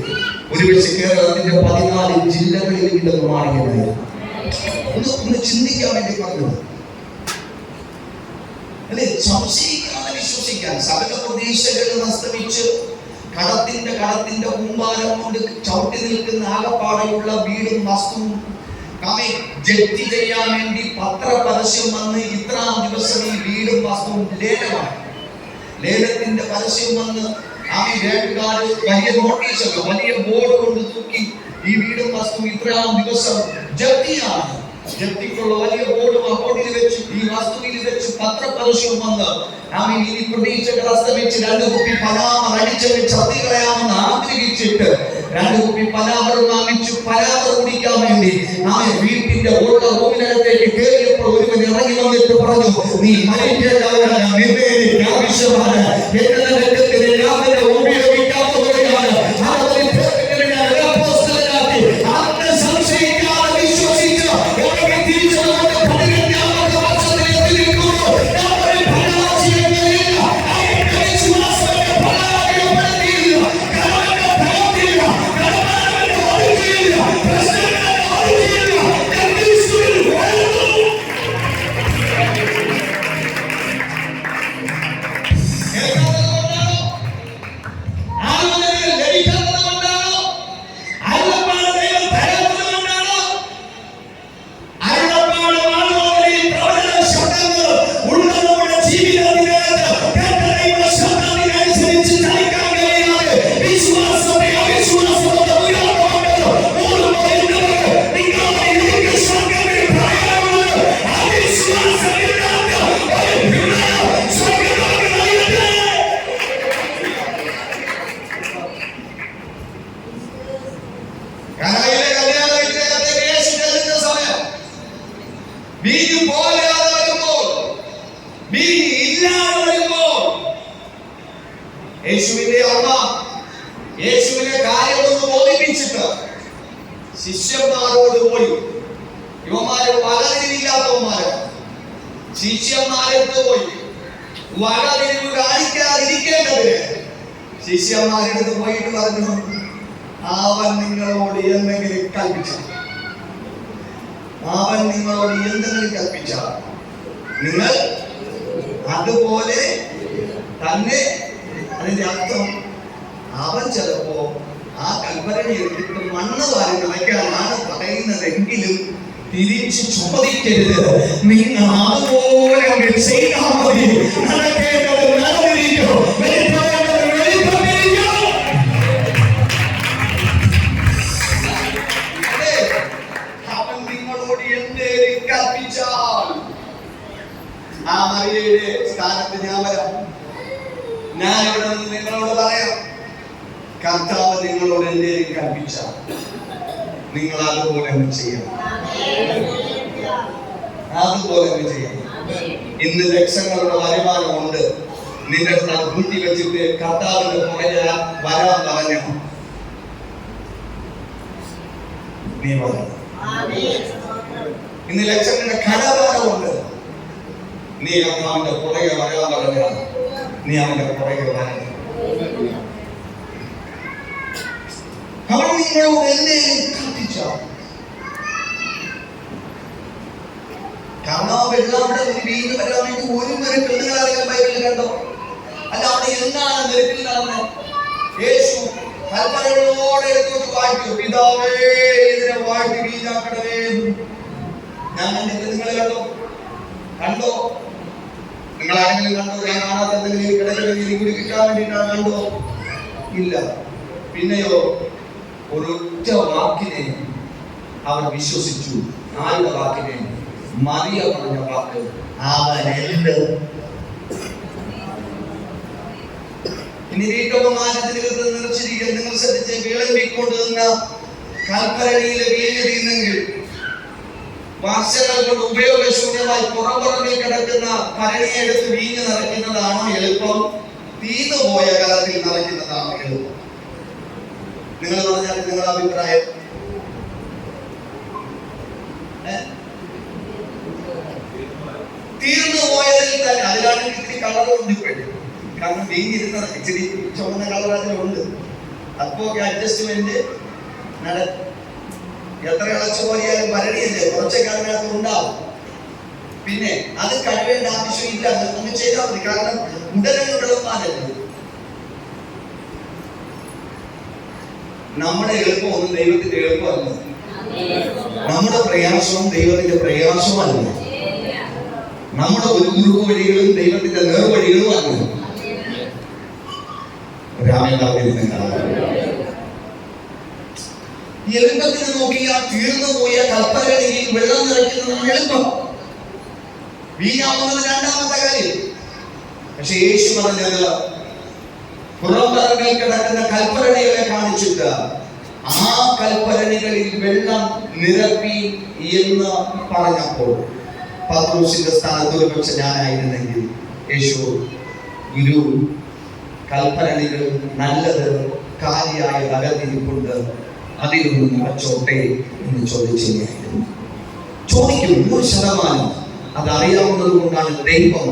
ഒരുപക്ഷെ കേരളത്തിന്റെ 14 ജില്ലകളിൽ ഇതൊന്നും മാറിയത്. ഒന്ന് ചിന്തിക്കാൻ വേണ്ടി പറഞ്ഞത് അല്ലെ? സംശയിക്കാതെ വിശ്വസിക്കാൻ. സകല പ്രതീക്ഷകൾ നഷ്ടമിച്ച് കടത്തിന്റെ കൂമ്പാരം കൊണ്ട് ചവിട്ടി നിൽക്കുന്ന ആകപ്പാടെയുള്ള വീടും വസ്തുവും ജപ്തി ചെയ്യാൻ വേണ്ടി പത്രപരസ്യം വന്ന് ഇത്രാം ദിവസം ഈ വീടും വസ്തുവും ലേലമാണ്. ലേലത്തിന്റെ പരസ്യം വന്ന് വേട്ടുകാര് വലിയ നോട്ടീസൊക്കെ വലിയ ബോർഡ് കൊണ്ട് തൂക്കി ഈ വീടും വസ്തുവും ഇത്രാം ദിവസം ജപ്തിയാണ് ജപ്തിക്കുള്ള വലിയ ബോർഡും ആ ബോർഡിൽ വെച്ച് ഈ വസ്തുവിൽ വെച്ച് പത്രപ്രദർശനം വന്ന് ആമേൻ ഇനി പ്രതീക്ഷകൾ അസ്തമിച്ച് 2 കുപ്പി പനാമർ അടിച്ചവർ ചത്തികളയാമെന്ന് ആഗ്രഹിച്ചിട്ട് 2 കുപ്പി പനാമർ വാങ്ങിച്ചു പനാമർ കുടിക്കാൻ വേണ്ടി ആമേൻ വീട്ടിന്റെ ഓട്ട റൂമിനകത്തേക്ക് കയറിയപ്പോൾ ഒരുവൻ ഇറങ്ങി വന്നിട്ട് പറഞ്ഞു, നീ മരിക്കേണ്ടവനാണ്, നിന്നെ എനിക്ക് ആവശ്യമാണ്, എന്റെ രക്തത്തിന് ഞാൻ നിന്നെ ഉപയോഗിക്കാൻ പോവുകയാണ്. യേശുവിന്റെ അമ്മ യേശുവിനെ കാര്യമൊന്ന് ബോധിപ്പിച്ചിട്ട് ശിഷ്യന്മാരോട് പോയി, ഇവന്മാര് വകതിരിവില്ലാത്തവന്മാര്, ശിഷ്യന്മാരെടുത്ത് പോയി വകതിരിവ് കാണിക്കാതിരിക്കേണ്ടതിന് ശിഷ്യന്മാരെടുത്ത് പോയിട്ട് പറഞ്ഞു, അവൻ നിങ്ങളോട് എന്തെങ്കിലും കൽപ്പിച്ച, അവൻ നിങ്ങളോട് എന്തെങ്കിലും കൽപ്പിച്ച നിങ്ങൾ അതുപോലെ തന്നെ. അതിന്റെ അർത്ഥം അവൻ ചിലപ്പോ ആ കൽപ്പന എടുത്തിട്ട് മണ്ണ് വാരി നിറയ്ക്കാനാണ് പറയുന്നതെങ്കിലും തിരിച്ച് ചോദിക്കരുത്, നിങ്ങൾ അതുപോലെ ചെയ്താൽ മതി. നടക്കേണ്ടത് നടന്നിരിക്കും, വെളിപ്പെടേണ്ടത് വെളിപ്പെട്ടിരിക്കും. അവൻ നിങ്ങളോട് എന്തേലും കൽപ്പിച്ചാൽ ആ മറിയയുടെ സ്ഥാനത്ത് ഞാൻ വരാം. ഞാൻ ഇവിടെ നിന്ന് നിങ്ങളോട് പറയാം, കർത്താവ് നിങ്ങളോട് എന്തെങ്കിലും കൽപ്പിച്ചാൽ നിങ്ങൾ അതുപോലെ ചെയ്യണം, അതുപോലെ ചെയ്യണം. ഇന്ന് ലക്ഷങ്ങളുടെ വരുമാനമുണ്ട്, നിന്റെ കൂട്ടി വെച്ചിട്ട് കർത്താവിന്റെ പുറകെ വരാൻ പറഞ്ഞ നീ വരണം. ഇന്ന് ലക്ഷങ്ങളുടെ കടഭാരമുണ്ട്, നീ കർത്താവിന്റെ പുറകെ വരാൻ പറഞ്ഞ നീ അവന്റെ പുറകെ വരണം. അവൻ നിങ്ങളോട് എന്തെങ്കിലും കൽപ്പിച്ചാൽ, കാരണം വെള്ളാവിടെ ഒരു വീട് വരാൻ വേണ്ടി ഒരു നിരക്കിൽ നിങ്ങളറിയാൻ ബൈബിളിൽ കണ്ടോ? അല്ല, അവിടെ എന്താണ് നിരക്കിൽ നടന്നത്? യേശു കൽപ്പനകളോടെ എടുത്തോട്ട് വായിച്ചു, പിതാവേ ഇതിനെ വാഴ്ത്തി വീഞ്ഞാക്കണമേ. ഞാൻ കണ്ടിട്ട് നിങ്ങൾ കണ്ടോ? നിങ്ങൾ ആരെങ്കിലും കണ്ടോ? ഞാൻ കാണാത്ത എന്തെങ്കിലും കിടക്കുന്ന കൂടി കിട്ടാൻ വേണ്ടിയിട്ടാണ് കണ്ടോ? ഇല്ല. പിന്നെയോ ഒരൊറ്റ വാക്കിനെ അവർ വിശ്വസിച്ചു. ആരുടെ വാക്കിനെ? മറിയ പറഞ്ഞ വാക്ക്, അവനെല്ലാം. ഇനി വീട്ടമ്മമാനത്തിന് നിറച്ചിരിക്കാൻ നിങ്ങൾ ശ്രദ്ധിച്ച് വിളമ്പിക്കൊണ്ടുവന്ന കൽപ്പരണിയിലെ വീഞ്ഞെറിയുന്നെങ്കിൽ വർഷങ്ങൾ കൊണ്ട് ഉപയോഗശൂന്യമായി പുറംപുറമേ കിടക്കുന്ന ഭരണിയെ എടുത്ത് വീഞ്ഞ് നിറയ്ക്കുന്നതാണോ എളുപ്പം? തീർന്നുപോയ കാലത്തിൽ നിറയ്ക്കുന്നതാണോ എളുപ്പം? നിങ്ങൾ പറഞ്ഞാൽ നിങ്ങളുടെ അഭിപ്രായം? തീർന്നു പോയതിൽ തന്നെ അതിലാണെങ്കിൽ ഇത്തിരി കളറുണ്ട് ഇപ്പോഴും. കാരണം വീഞ്ഞിരുന്ന ഇച്ചിരി ചുവന്ന കളർ അതിലുണ്ട്. അപ്പോ അഡ്ജസ്റ്റ്മെന്റ് നടക്കും. എത്ര ഇളച്ചു പോയാലും ഭരണിയല്ലേ, കുറച്ചൊക്കെ അതിനകത്ത് ഉണ്ടാവും. പിന്നെ അത് കഴിവേണ്ട ആവശ്യമില്ല, അങ്ങ് ചെയ്താൽ മതി. കാരണം ഉടനെ വിളമ്പാനല്ലോ. നമ്മുടെ എളുപ്പമൊന്നും ദൈവത്തിന്റെ എളുപ്പമല്ല, നമ്മുടെ പ്രയാസവും ദൈവത്തിന്റെ പ്രയാസമല്ല, നമ്മുടെ ഒരു കുറുക്കു വഴികളും ദൈവത്തിന്റെ നേർവഴികളും അല്ല. എളുപ്പത്തിന് നോക്കിയാൽ തീർന്നു പോയ കൽപ്പരണിയിൽ വെള്ളം നിറയ്ക്കുന്നത് എളുപ്പം, വീഞ്ഞാവുന്നത് രണ്ടാമത്തെ കാര്യം. പക്ഷെ യേശു പറഞ്ഞത് പുറംപറകളിൽ കിടക്കുന്ന കൽപ്പരണികളെ കാണിച്ചിട്ട് ആ കൽപ്പരണികളിൽ വെള്ളം നിരപ്പി എന്ന് പറഞ്ഞപ്പോൾ പത്രോസിന്റെ സ്ഥാനത്ത് ഒരുപക്ഷെ ഞാനായിരുന്നെങ്കിൽ യേശു ഗുരു കൽപ്പരണികൾ നല്ലത് കാര്യമായ അകത്തിരിപ്പുണ്ട്, അതിലൊന്ന് നിറച്ചോട്ടെ എന്ന് ചോദിച്ചില്ലായിരുന്നു. ചോദിക്കും 100%. അതറിയാവുന്നത് കൊണ്ടാണ് ദൈവം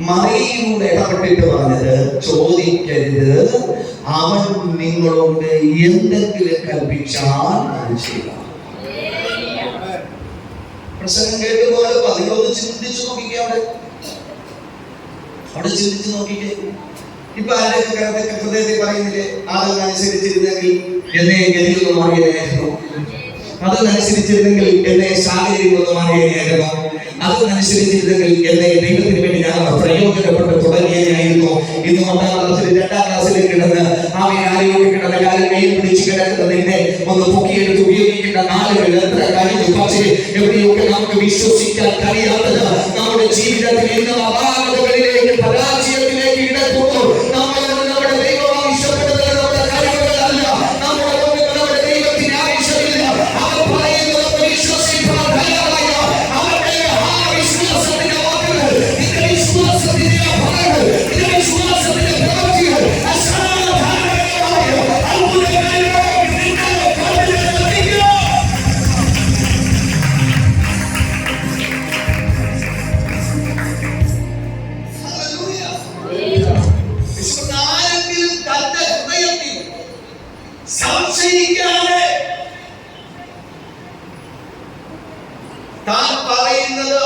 മറിയിലൂടെ ഇടപെട്ടിട്ട് പറഞ്ഞത്, ചോദിക്കരുത്, അവൻ നിങ്ങളോട് എന്തെങ്കിലും കൽപ്പിച്ചാൽ അത് ചെയ്യുക. പ്രസംഗം കേട്ടുപോലെ നിങ്ങളൊന്ന് ചിന്തിച്ചു നോക്കിക്കേ, അവിടെ ചിന്തിച്ചു നോക്കിക്കേ. ഇപ്പൊ ആരുടെ ഹൃദയത്തിൽ പറയുന്നില്ലേ, അതൊന്നനുസരിച്ചിരുന്നെങ്കിൽ എന്നെ ഗതിയൊന്ന് മാറിയായിരുന്നു, അതൊന്നനുസരിച്ചിരുന്നെങ്കിൽ എന്നെ സാഹചര്യങ്ങളൊന്ന് മാറിയായിരുന്നു, അതൊന്നനുസരിച്ചിരുന്നെങ്കിൽ എന്നെ ദൈവത്തിന് വേണ്ടി ഞാൻ പ്രയോജനപ്പെട്ട് തുടങ്ങിയായിരുന്നു. ഇന്ന് 1-ാം ക്ലാസ്സിൽ 2-ാം ക്ലാസ്സിലേക്ക് കിടന്ന് ആരോഗ്യം കിടന്ന കാലം കയ്യിൽ പിടിച്ച് കിടക്കുന്നതിനെ ഒന്ന് പൊക്കിയെടുത്ത് ഉപയോഗിക്കേണ്ട നാളുകൾ എത്ര കഴിഞ്ഞു. പക്ഷേ എവിടെയൊക്കെ നമുക്ക് വിശ്വസിക്കാൻ കഴിയാത്തത് നമ്മുടെ ജീവിതത്തിൽ ഇന്ന് അപാകതകളിലേക്ക്, പരാജയത്തിലേക്ക് ഇടത്തുന്നു. നമ്മുടെ ദൈവം ആവശ്യപ്പെട്ടത് നമ്മുടെ കഴിവുകളല്ല, നമ്മുടെ ദൈവത്തിന് ആവശ്യമില്ല. അവർ പറയുന്നത് വിശ്വസിക്കാൻ തയ്യാറായ അവരുടെ ആ വിശ്വാസത്തിന്റെ വാക്കുകൾ, നിങ്ങളുടെ വിശ്വാസത്തിന്റെ ഫലങ്ങൾ, നിങ്ങളുടെ വിശ്വാസത്തിന്റെ പ്രവൃത്തികൾ അസാധാരണമായ അത്ഭുതങ്ങളിലേക്ക് നിങ്ങളെ കൊണ്ടുവരുന്നു. ആരെങ്കിലും തന്റെ ഹൃദയത്തിൽ സംശയിക്കാതെ താൻ പറയുന്നത്,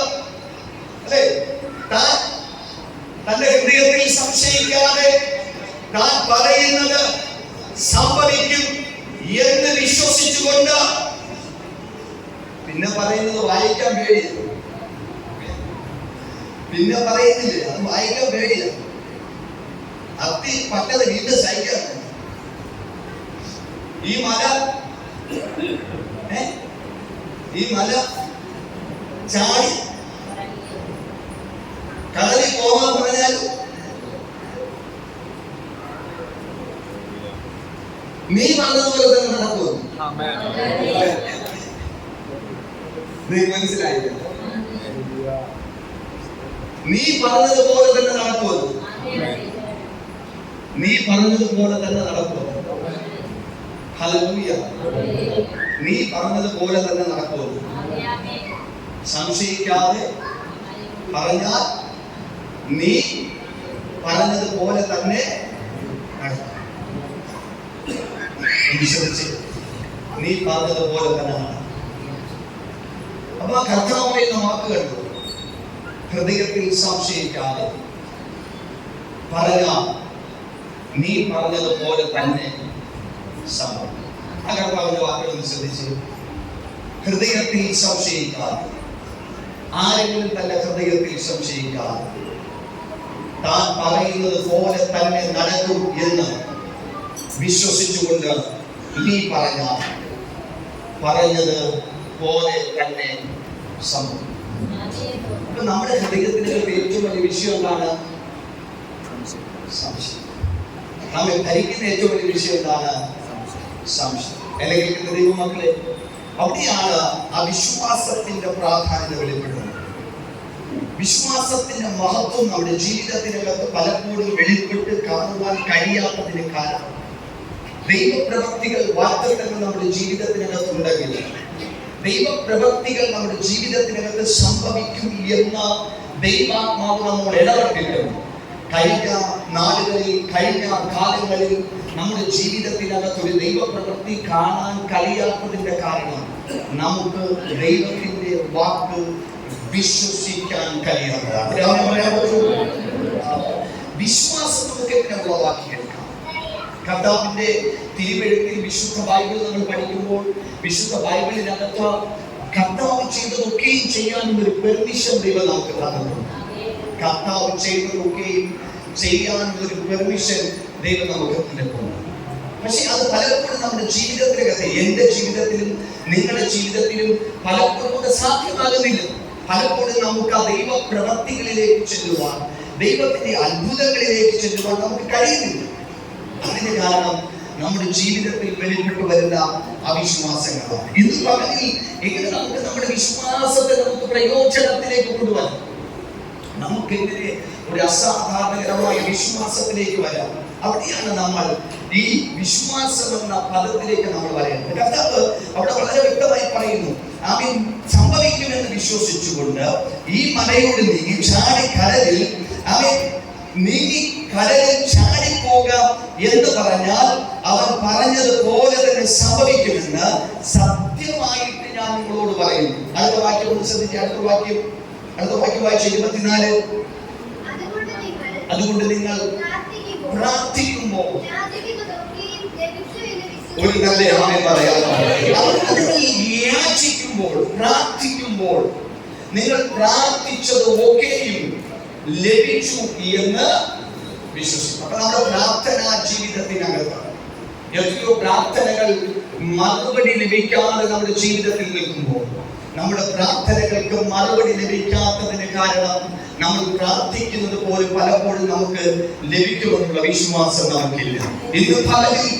അല്ലെ, താൻ തന്റെ ഹൃദയത്തിൽ സംശയിക്കാതെ താൻ പറയുന്നത് സംഭവിക്കും എന്ന് വിശ്വസിച്ചുകൊണ്ട് പിന്നെ പറയുന്നത് വായിക്കാൻ പേടില്ല, പിന്നെ പറയുന്നില്ല, അത് വായിക്കാൻ പേടില്ല, അത്തി പറ്റത് വീണ്ടും സഹിക്കാൻ. ഈ മല ചാടി കടലിൽ പോകാൻ പറഞ്ഞാൽ നീ പറഞ്ഞതുപോലെ തന്നെ നടക്കും. മനസ്സിലായില്ല? നീ പറഞ്ഞതുപോലെ തന്നെ നടക്കുമോ? നീ പറഞ്ഞതുപോലെ തന്നെ നടക്കുമോ? ഹല്ലേലൂയ. നീ പറഞ്ഞതുപോലെ തന്നെ നടക്കുമോ? സംശയിക്കാതെ പറഞ്ഞാൽ നീ പറഞ്ഞതുപോലെ തന്നെ നടക്കും. വിശ്വസിച്ച് നീ പറഞ്ഞതുപോലെ തന്നെ നടക്കും. അപ്പൊ ആ കർത്താവ് പറയുന്ന വാക്ക് കണ്ടു, ഹൃദയത്തിൽ സംശയിക്കാതെ പറഞ്ഞാൽ നീ പറഞ്ഞതുപോലെ തന്നെ സംഭവിക്കും. ആ കർത്താവിന്റെ വാക്കുകളൊന്ന് ശ്രദ്ധിച്ച്, ഹൃദയത്തിൽ സംശയിക്കാതെ, ആരെങ്കിലും തന്റെ ഹൃദയത്തിൽ സംശയിക്കാതെ താൻ പറയുന്നത് പോലെ തന്നെ നടക്കും എന്ന് വിശ്വസിച്ചുകൊണ്ട് നീ പറഞ്ഞത് പോലെ തന്നെ സംഭവിക്കും. അപ്പൊ നമ്മുടെ ഹൃദയത്തിനകത്ത് ഏറ്റവും വലിയ വിഷയം എന്താണ്? സംശയം. നമ്മെ ഭരിക്കുന്ന ഏറ്റവും വലിയ വിഷയം എന്താണ്? സംശയം. അല്ലെങ്കിൽ ദൈവമക്കളെ, അവിടെയാണ് ആ വിശ്വാസത്തിന്റെ പ്രാധാന്യത വെളിപ്പെടുന്നത്. വിശ്വാസത്തിന്റെ മഹത്വം നമ്മുടെ ജീവിതത്തിനകത്ത് പലപ്പോഴും വെളിപ്പെട്ട് കാണുവാൻ കഴിയാത്തതിന് കാരണം ദൈവപ്രവൃത്തികൾ വാഗ്ദത്തങ്ങൾ നമ്മുടെ ജീവിതത്തിനകത്ത് ഉണ്ടെങ്കിൽ, ദൈവപ്രവൃത്തികൾ നമ്മുടെ ജീവിതത്തിനകത്ത് സംഭവിക്കും എന്ന ദൈവാത്മാവ് നമ്മോട് ഇടപെട്ടിട്ടുണ്ട്. കഴിഞ്ഞ നാളുകളിൽ, കഴിഞ്ഞ കാലങ്ങളിൽ നമ്മുടെ ജീവിതത്തിനകത്ത് ഒരു ദൈവപ്രവൃത്തി കാണാൻ കഴിയാത്തതിന്റെ കാരണം നമുക്ക് ദൈവത്തിന്റെ വാക്ക് വിശ്വസിക്കാൻ കഴിയാത്തതാണ്. വിശ്വാസം നമുക്ക് എങ്ങനെ ഉളവാക്കിയെടുക്കാം? കർത്താവിന്റെ തിരുവെഴുത്തിൽ വിശുദ്ധ ബൈബിൾ നമ്മൾ പഠിക്കുമ്പോൾ വിശുദ്ധ ബൈബിളിനകത്ത് കർത്താവ് ചെയ്തതൊക്കെയും ചെയ്യാനുള്ളൊരു പെർമിഷൻ ദൈവം നമുക്ക് തന്നിട്ടുണ്ട്. കർത്താവ് ചെയ്തതൊക്കെയും ചെയ്യാനുള്ളൊരു പെർമിഷൻ ദൈവം നമുക്ക് തന്നിട്ടുണ്ട്. പക്ഷെ അത് പലപ്പോഴും നമ്മുടെ ജീവിതത്തിനകത്ത്, എന്റെ ജീവിതത്തിലും നിങ്ങളുടെ ജീവിതത്തിലും പലപ്പോഴും അത് സാധ്യമാകുന്നില്ല. പലപ്പോഴും നമുക്ക് ആ ദൈവ പ്രവൃത്തികളിലേക്ക് ചെല്ലുവാൻ, ദൈവത്തിന്റെ അത്ഭുതങ്ങളിലേക്ക് ചെല്ലുവാൻ നമുക്ക് കഴിയുന്നില്ല. അതിന് കാരണം നമ്മുടെ ജീവിതത്തിൽ വെളിപ്പെട്ടു വരുന്ന അവിശ്വാസങ്ങളാണ്. ഇന്ന് പകലിൽ എങ്ങനെ നമുക്ക് നമ്മുടെ വിശ്വാസത്തെ നമുക്ക് പ്രയോജനത്തിലേക്ക് കൊണ്ടുവരാം? നമുക്കെതിരെ ഒരു അസാധാരണകരമായ വിശ്വാസത്തിലേക്ക് വരാം. അവിടെയാണ് നമ്മൾ ഈ വിശ്വാസം എന്ന പദത്തിലേക്ക് നമ്മൾ വരേണ്ടത്. കർത്താവ് അവിടെ വളരെ വ്യക്തമായി പറയുന്നു, ആമേൻ, സംഭവിക്കുമെന്ന് വിശ്വസിച്ചുകൊണ്ട് ഈ മലയോട് നീങ്ങി ചാടി കടലിൽ, ആമേൻ, നീങ്ങി കടലിൽ ചാടിപ്പോക എന്ന് പറഞ്ഞാൽ അവൻ പറഞ്ഞതുപോലെ തന്നെ സംഭവിക്കുമെന്ന് സത്യമായിട്ട് ഞാൻ നിങ്ങളോട് പറയുന്നു. അടുത്ത വാക്യം ഒന്ന് ശ്രദ്ധിക്കുക. അടുത്ത വാക്യം വായിച്ചു 24. അതുകൊണ്ട് നിങ്ങൾ പ്രാർത്ഥിക്കുമ്പോൾ ഒരു നല്ല ആമേൻ പറയാം. യാചിക്കുമ്പോൾ, പ്രാർത്ഥിക്കുമ്പോൾ നിങ്ങൾ പ്രാർത്ഥിച്ചത് ഒക്കെയും ലഭിച്ചു എന്ന് വിശ്വസിക്കും. അപ്പൊ നമ്മുടെ പ്രാർത്ഥനാ ജീവിതത്തിനകത്ത് എത്രയോ പ്രാർത്ഥനകൾ മറുപടി ലഭിക്കാതെ നമ്മുടെ ജീവിതത്തിൽ നിൽക്കുമ്പോൾ, നമ്മുടെ പ്രാർത്ഥനകൾക്ക് മറുപടി ലഭിക്കാത്തതിന് കാരണം നമ്മൾ പ്രാർത്ഥിക്കുന്നത് പോലും പലപ്പോഴും നമുക്ക് ലഭിക്കുമെന്നുള്ള വിശ്വാസം നമുക്കില്ല. ഇന്ന് പലരും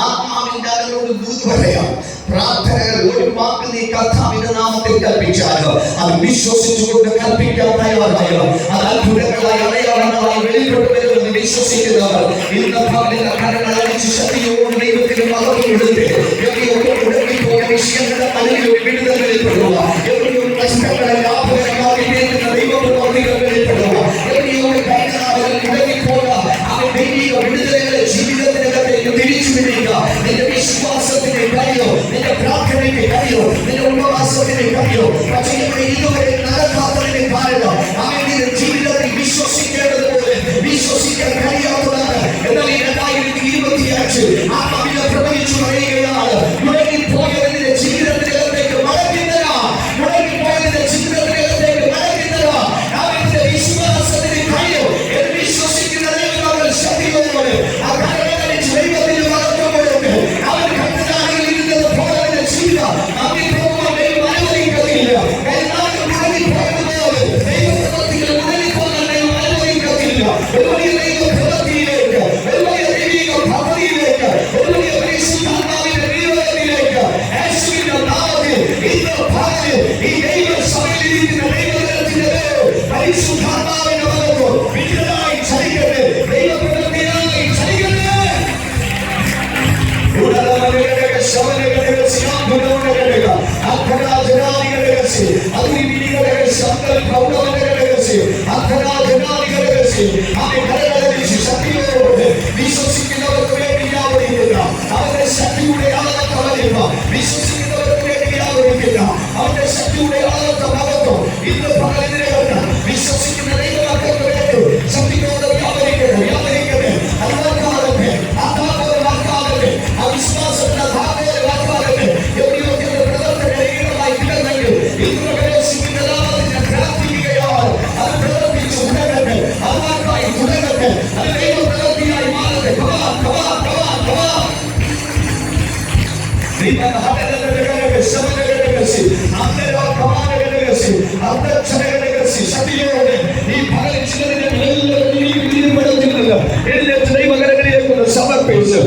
ആത്മാവിന്റെ അവരോട് ദൂത് പറയാം. പ്രാർത്ഥനകൾ ഒരു വാക്ക് നീ കർത്താവിന്റെ നാമത്തിൽ കൽപ്പിച്ചാലോ അത് വിശ്വസിച്ചുകൊണ്ട് കൽപ്പിക്കാൻ തയ്യാറായോ അത് അത്ഭുതങ്ങളായി അടയാളങ്ങളായി വെളിപ്പെട്ടു വരുമെന്ന് വിശ്വസിക്കുന്നവർ ഇന്ന് പകലിന്റെ കരങ്ങൾ അടിച്ച് ശക്തിയോട് ദൈവത്തിന് മഹത്വം കൊടുത്ത് എവിടെയൊക്കെ മുടങ്ങിപ്പോയ വിഷയങ്ങളുടെ അല്ലെങ്കിൽ വിടുതൽ വെളിപ്പെടുക, എവിടെയോ പ്രശ്നങ്ങളെ ലാഭകരമായി നേരിടുന്ന ദൈവപ്രവർത്തികൾ വെളിപ്പെടുക, എവിടെയോ കൈകാലുകൾ മുടങ്ങിപ്പോയ അവൻ ദൈവിക വിടുതലുകളെ ജീവിതത്തിനകത്തേക്ക് തിരിച്ചു വിടുക. നിന്റെ വിശ്വാസത്തിന്റെ കഴിയോ, നിന്റെ പ്രാർത്ഥനയ്ക്ക് കഴിയോ, നിന്റെ ഉപവാസത്തിന് കഴിയോ, പക്ഷേ ഇതുവരെ നടക്കാത്തതിന് കാരണം അവൻ നിന്റെ ജീവിതത്തിൽ വിശ്വസിക്കേണ്ടതുപോലെ വിശ്വസിക്കാൻ കഴിയാത്തതാണ്. എന്നാൽ 2025 ആത്മാവിനെ പ്രവചിച്ചു പറയുകയാണ്, മുടങ്ങിപ്പോയതിന്റെ ജീവിതത്തിനകത്തേക്ക് മടങ്ങിത്തരാ, മുടങ്ങിപ്പോയതിന്റെ ജീവിതത്തിനകത്തേക്ക് മടങ്ങിത്തരാ. അവന്റെ വിശ്വാസത്തിന് കഴിയോ എന്ന് വിശ്വസിക്കുന്ന ദൈവങ്ങൾ ശക്തിയോടെ ആ കരകളിച്ച് ദൈവത്തിന് മഹത്വം കൊടുത്ത് അവൻ കണ്ടതാണെങ്കിൽ ഇരുന്നത് പോലെ ജീവിതം അവൻ പോകുമ്പോൾ ദൈവം അനുവദിക്കത്തില്ല. എന്നാലും മുടങ്ങിപ്പോയതുപോലെ ദൈവപ്രവൃത്തികൾ മുടങ്ങിപ്പോകാൻ ദൈവം അനുവദിക്കത്തില്ല. ഒരു വലിയ ദൈവപ്രവൃത്തിയിലേക്ക്, ഒരു വലിയ ദൈവിക പദ്ധതിയിലേക്ക്, ഒരു വലിയ പരിശുദ്ധാത്മാവിന്റെ ദൈവത്തിലേക്ക് യേശുവിന്റെ നാമത്തിൽ ഇന്ന് പകലിൽ ഈ ദൈവസഭയിൽ ഇരിക്കുന്ന ദൈവജനത്തിന്റെ പരിശുദ്ധാത്മാവിന്റെ മഹത്വം വിഗ്രഹമായി ചലിക്കട്ടെ, ദൈവപ്രവൃത്തിയായി ചലിക്കട്ടെ. വിശ്വസിക്കുന്നവർക്ക് വേണ്ടി വ്യാപരിക്കുന്ന അവന്റെ ശക്തിയുടെ ആളത്തെ വലിയ വിശ്വസിക്കുന്നവർക്ക് വേണ്ടി വ്യാപരിക്കുന്ന അവന്റെ ശക്തിയുടെ ആളത്തെ മഹത്വം ഇന്ന് പകലിനകത്ത് വിശ്വസിക്കുന്ന ദൈവമക്കൾക്ക് വേണ്ടി ശക്തിയോടെ വ്യാപരിക്കട്ടെ. അതുമാക്കാകട്ടെ, അതാകട്ടെ, ആ വിശ്വാസത്തിന്റെ ധാരണയെ വാക്കാകട്ടെ. എവിടെയൊക്കെ പ്രവർത്തനമായി കിടന്നെങ്കിൽ ഇന്ന് പ്രവേശിക്കുന്ന നാമത്തിന് പ്രാർത്ഥിക്കുകയാണ്. അത് പ്രവർത്തിച്ചു തുടങ്ങട്ടെ, അതുമാക്കായി തുടങ്ങട്ടെ, അത് ദൈവപ്രവൃത്തിയായി മാറട്ടെ. ശക്തിയോടെ ഈ പകൽ ചിലതിനെ ദൈവകരങ്ങളിലേക്ക് സമർപ്പിച്ച്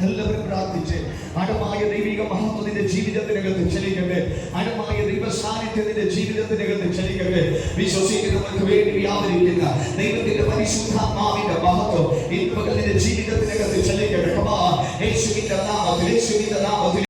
എല്ലാവരും പ്രാർത്ഥിച്ച് ആഴമായ ദൈവിക മഹത്വത്തിന്റെ ജീവിതത്തിനകത്ത് ചലിക്കട്ടെ, ആഴമായ ദൈവ സാന്നിധ്യത്തിന്റെ ജീവിതത്തിനകത്ത് ചലിക്കട്ടെ. വിശ്വസിക്കുന്നവർക്ക് വേണ്ടി വ്യാപരിക്കുന്ന ദൈവത്തിന്റെ പരിശുദ്ധാത്മാവിന്റെ മഹത്വം ഇന്ന് പകലിന്റെ ജീവിതത്തിനകത്ത് ചലിക്കട്ടെ. യേശുവിന്റെ നാമത്തിൽ